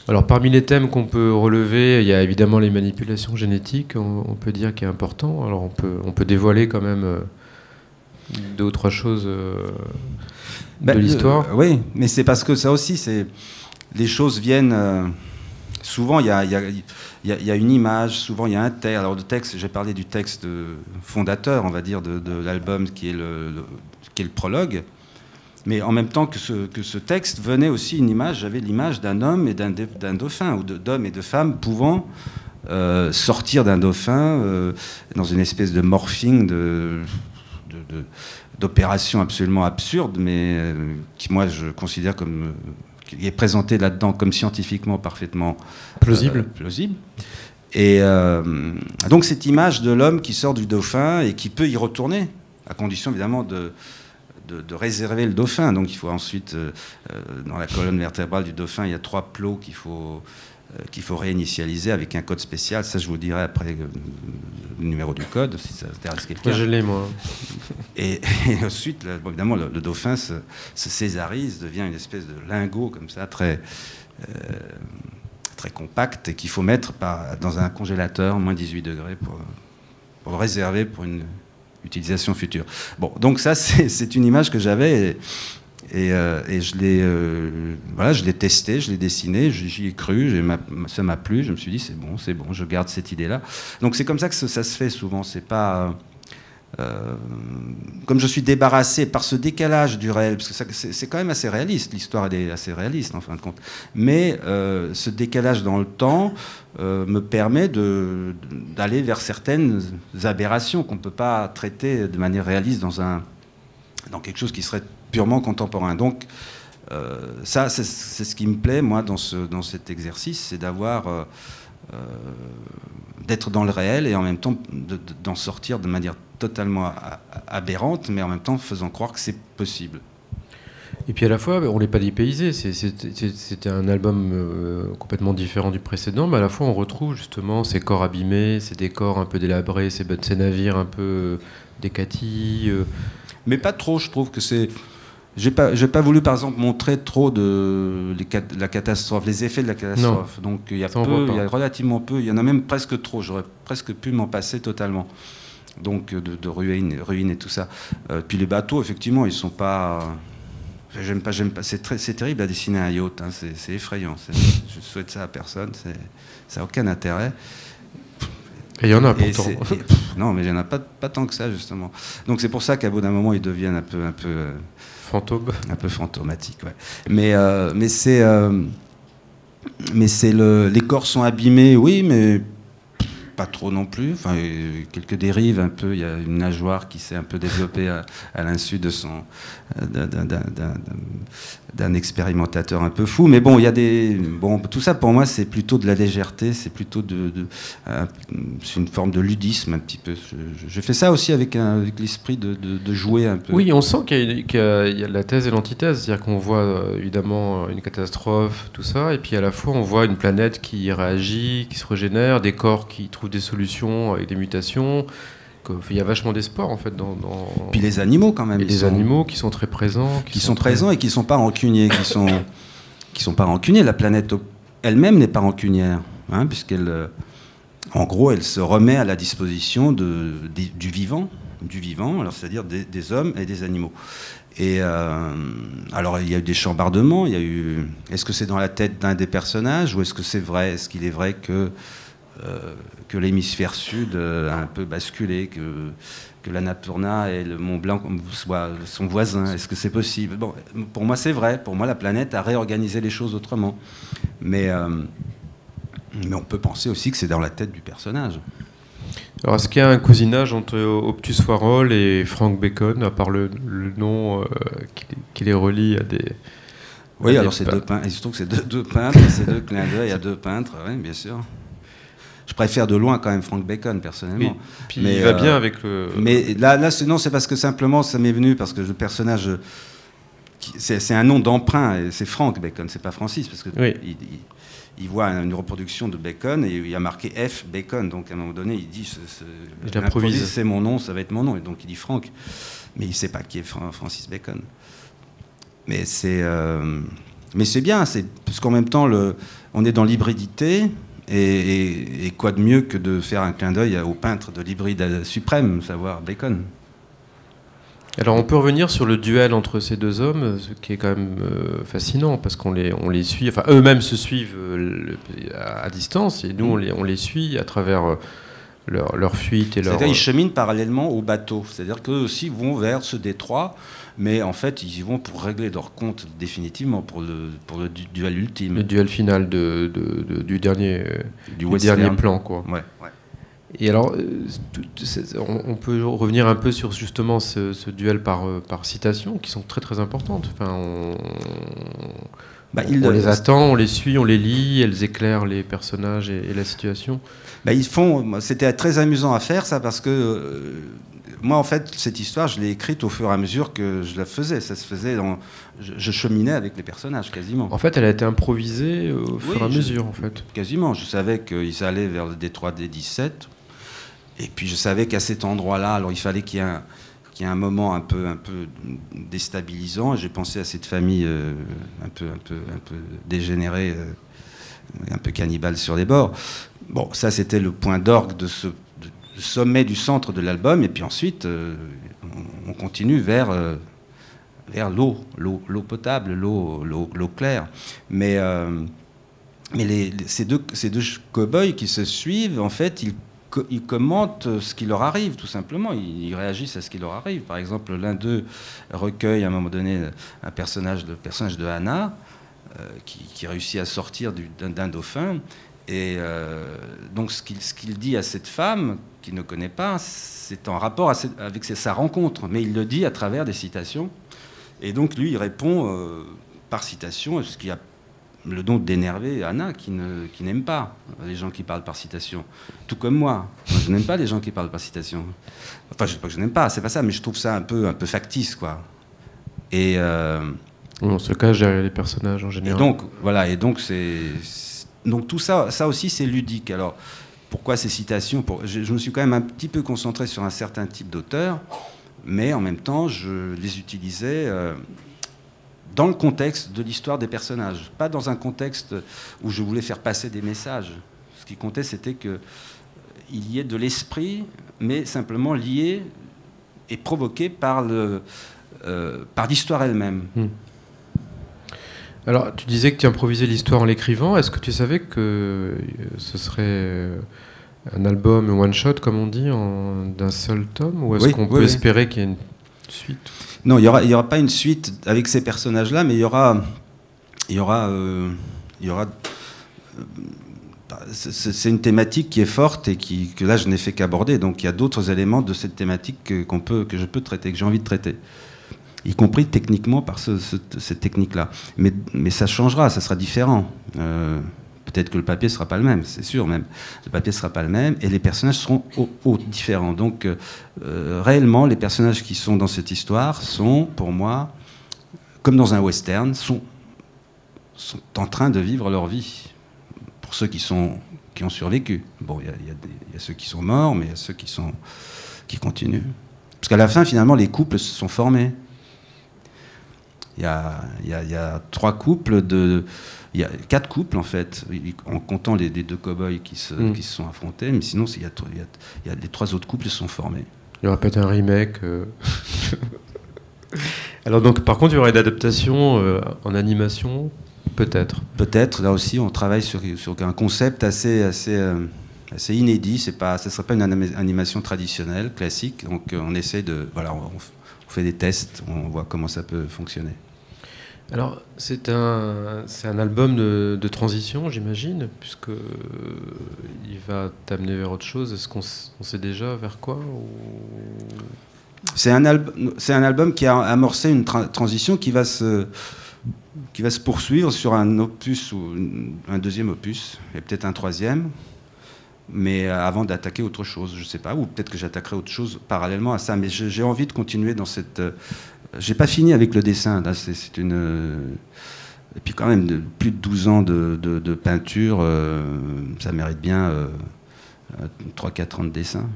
Alors parmi les thèmes qu'on peut relever, il y a évidemment les manipulations génétiques, on peut dire qu'il est important. Alors on peut dévoiler quand même deux ou trois choses de l'histoire. Oui, mais c'est parce que ça aussi, les choses viennent... souvent, il y a une image, souvent il y a un texte. Alors le texte, j'ai parlé du texte fondateur, on va dire, de l'album qui est le prologue. Mais en même temps que ce texte venait aussi une image, j'avais l'image d'un homme et d'un dauphin, ou d'hommes et de femmes pouvant sortir d'un dauphin dans une espèce de morphing, d'opération absolument absurde, mais qui, moi, je considère comme... qui est présenté là-dedans comme scientifiquement parfaitement plausible. Et donc cette image de l'homme qui sort du dauphin et qui peut y retourner, à condition évidemment de réserver le dauphin. Donc il faut ensuite, dans la colonne vertébrale du dauphin, il y a 3 plots qu'il faut réinitialiser avec un code spécial. Ça, je vous dirai après le numéro du code, si ça intéresse quelqu'un. Je l'ai, moi. Et ensuite, là, bon, évidemment, le dauphin se césarise, devient une espèce de lingot comme ça, très compact, et qu'il faut mettre dans un congélateur, moins 18 degrés, pour le réserver pour une utilisation future. Bon, donc ça, c'est une image que j'avais, et je l'ai testé, je l'ai dessiné, j'y ai cru, ça m'a plu, je me suis dit c'est bon, je garde cette idée-là. Donc c'est comme ça que ça se fait souvent, c'est pas... comme je suis débarrassé par ce décalage du réel, parce que c'est quand même assez réaliste, l'histoire elle est assez réaliste en fin de compte, mais ce décalage dans le temps me permet d'aller vers certaines aberrations qu'on ne peut pas traiter de manière réaliste dans quelque chose qui serait purement contemporain. Donc ça, c'est ce qui me plaît, moi, dans cet exercice, c'est d'être dans le réel et en même temps d'en sortir de manière totalement aberrante, mais en même temps faisant croire que c'est possible. Et puis à la fois, on ne l'est pas dépaysé. C'était un album complètement différent du précédent, mais à la fois on retrouve justement ces corps abîmés, ces décors un peu délabrés, ces navires un peu décatis. Mais pas trop, je trouve que c'est... J'ai pas voulu, par exemple, montrer trop la catastrophe, les effets de la catastrophe. Non. Donc il y a relativement peu, il y en a même presque trop. J'aurais presque pu m'en passer totalement. Donc de ruines et tout ça. Puis les bateaux, effectivement, ils sont pas... J'aime pas. C'est terrible à dessiner un yacht. Hein, c'est effrayant. Je souhaite ça à personne. Ça n'a aucun intérêt. Et il y en a pourtant. Non, mais il n'y en a pas tant que ça, justement. Donc c'est pour ça qu'à bout d'un moment, ils deviennent un peu fantôme. Un peu fantomatique, ouais. Mais les corps sont abîmés, oui, mais pas trop non plus. Enfin, quelques dérives un peu. Il y a une nageoire qui s'est un peu développée à l'insu d'un expérimentateur un peu fou. Mais bon, il y a tout ça pour moi, c'est plutôt de la légèreté. C'est plutôt c'est une forme de ludisme un petit peu. Je fais ça aussi avec l'esprit de jouer un peu. Oui, on sent qu'il y a la thèse et l'antithèse, c'est-à-dire qu'on voit évidemment une catastrophe, tout ça, et puis à la fois on voit une planète qui réagit, qui se régénère, des corps qui trouvent des solutions avec des mutations. Il y a vachement d'espoir en fait Puis les animaux quand même. Et les animaux qui sont très présents. Qui sont présents et qui ne sont pas rancuniers. qui sont pas rancuniers. La planète elle-même n'est pas rancunière, hein, puisqu'elle... En gros, elle se remet à la disposition du vivant, alors c'est-à-dire des hommes et des animaux. Et alors, il y a eu des chambardements. Est-ce que c'est dans la tête d'un des personnages ou est-ce que c'est vrai? Est-ce qu'il est vrai que l'hémisphère sud a un peu basculé, que l'Annapurna et le Mont Blanc soient son voisin? Est-ce que c'est possible? Bon, pour moi, c'est vrai. Pour moi, la planète a réorganisé les choses autrement. Mais on peut penser aussi que c'est dans la tête du personnage. Alors, est-ce qu'il y a un cousinage entre Optus Warhol et Frank Bacon, à part le nom qui les relie à des... Oui, alors c'est deux peintres. Il se trouve que c'est deux peintres, c'est deux clins d'œil à deux peintres, oui, bien sûr. Je préfère de loin quand même Frank Bacon, personnellement. Oui, puis il va bien avec le... Mais là c'est parce que simplement, ça m'est venu, parce que le personnage... C'est un nom d'emprunt, et c'est Frank Bacon, c'est pas Francis, parce que... Oui. Il voit une reproduction de Bacon et il y a marqué F. Bacon. Donc à un moment donné, il dit il improvise. C'est mon nom, ça va être mon nom. Et donc il dit Frank. Mais il ne sait pas qui est Francis Bacon. Mais c'est. Mais c'est bien, parce qu'en même temps, on est dans l'hybridité, et quoi de mieux que de faire un clin d'œil au peintre de l'hybride suprême, savoir Bacon. Alors on peut revenir sur le duel entre ces deux hommes, ce qui est quand même fascinant, parce qu'on les suit, enfin eux-mêmes se suivent à distance, et nous on les suit à travers leur fuite et leur... C'est-à-dire qu'ils cheminent parallèlement au bateau, c'est-à-dire qu'eux aussi vont vers ce détroit, mais en fait ils y vont pour régler leur compte définitivement, pour le duel ultime. Le duel final du dernier plan, quoi. Ouais. Et alors, on peut revenir un peu sur justement ce duel par citation, qui sont très très importantes. Enfin, on les attend, on les suit, on les lit, elles éclairent les personnages et la situation. C'était très amusant à faire ça, parce que moi en fait cette histoire je l'ai écrite au fur et à mesure que je la faisais. Ça se faisait je cheminais avec les personnages quasiment. En fait, elle a été improvisée au fur et à mesure en fait. Quasiment. Je savais qu'ils allaient vers le détroit des 17. Et puis je savais qu'à cet endroit-là, alors il fallait qu'il y ait un moment un peu déstabilisant. J'ai pensé à cette famille un peu dégénérée, un peu cannibale sur les bords. Bon, ça c'était le point d'orgue de ce sommet du centre de l'album. Et puis ensuite, on continue vers l'eau potable, l'eau claire. Mais ces deux cow-boys qui se suivent, en fait, ils commentent ce qui leur arrive, tout simplement. Ils réagissent à ce qui leur arrive. Par exemple, l'un d'eux recueille à un moment donné le personnage de Anna, qui réussit à sortir d'un dauphin. Et donc ce qu'il dit à cette femme, qu'il ne connaît pas, c'est en rapport avec sa rencontre. Mais il le dit à travers des citations. Et donc lui, il répond par citation, ce qui a le don d'énerver Anna, qui n'aime pas les gens qui parlent par citation. Tout comme moi. Moi, je n'aime pas les gens qui parlent par citation. Enfin, je ne sais pas que je n'aime pas, c'est pas ça, mais je trouve ça un peu factice, quoi. Et on se cache derrière les personnages en général. Et donc, voilà, donc tout ça aussi, c'est ludique. Alors, pourquoi ces citations je me suis quand même un petit peu concentré sur un certain type d'auteur, mais en même temps, je les utilisais dans le contexte de l'histoire des personnages, pas dans un contexte où je voulais faire passer des messages. Ce qui comptait, c'était qu'il y ait de l'esprit, mais simplement lié et provoqué par l'histoire elle-même. Alors, tu disais que tu improvisais l'histoire en l'écrivant. Est-ce que tu savais que ce serait un album one-shot, comme on dit, d'un seul tome? Ou est-ce qu'on peut espérer qu'il y ait une suite? Non, il n'y aura pas une suite avec ces personnages-là, mais il y aura c'est une thématique qui est forte et que là je n'ai fait qu'aborder. Donc il y a d'autres éléments de cette thématique que je peux traiter, que j'ai envie de traiter, y compris techniquement par cette technique-là. Mais ça changera, ça sera différent. Peut-être que le papier ne sera pas le même, c'est sûr même. Le papier ne sera pas le même et les personnages seront différents. Donc réellement, les personnages qui sont dans cette histoire sont, pour moi, comme dans un western, sont en train de vivre leur vie. Pour ceux qui ont survécu. Bon, il y a ceux qui sont morts, mais il y a ceux qui continuent. Parce qu'à la fin, finalement, les couples se sont formés. Il y a 3 couples il y a 4 couples en fait, en comptant les 2 cow-boys qui se sont affrontés, mais sinon il y a les 3 autres couples qui se sont formés. Il y aura peut-être un remake. Alors donc, par contre, il y aura une adaptation en animation, peut-être. Peut-être. Là aussi, on travaille sur un concept assez inédit. Ce ne serait pas une animation traditionnelle, classique. Donc on essaie on fait des tests, on voit comment ça peut fonctionner. Alors, c'est un album de transition, j'imagine, puisque il va t'amener vers autre chose. Est-ce qu'on sait déjà vers quoi C'est un album qui a amorcé une transition qui va se poursuivre sur un opus ou un deuxième opus, et peut-être un troisième, mais avant d'attaquer autre chose, je ne sais pas, ou peut-être que j'attaquerai autre chose parallèlement à ça, mais j'ai envie de continuer dans cette... J'ai pas fini avec le dessin, là, c'est une... Et puis quand même, plus de 12 ans de peinture, ça mérite bien 3-4 ans de dessin.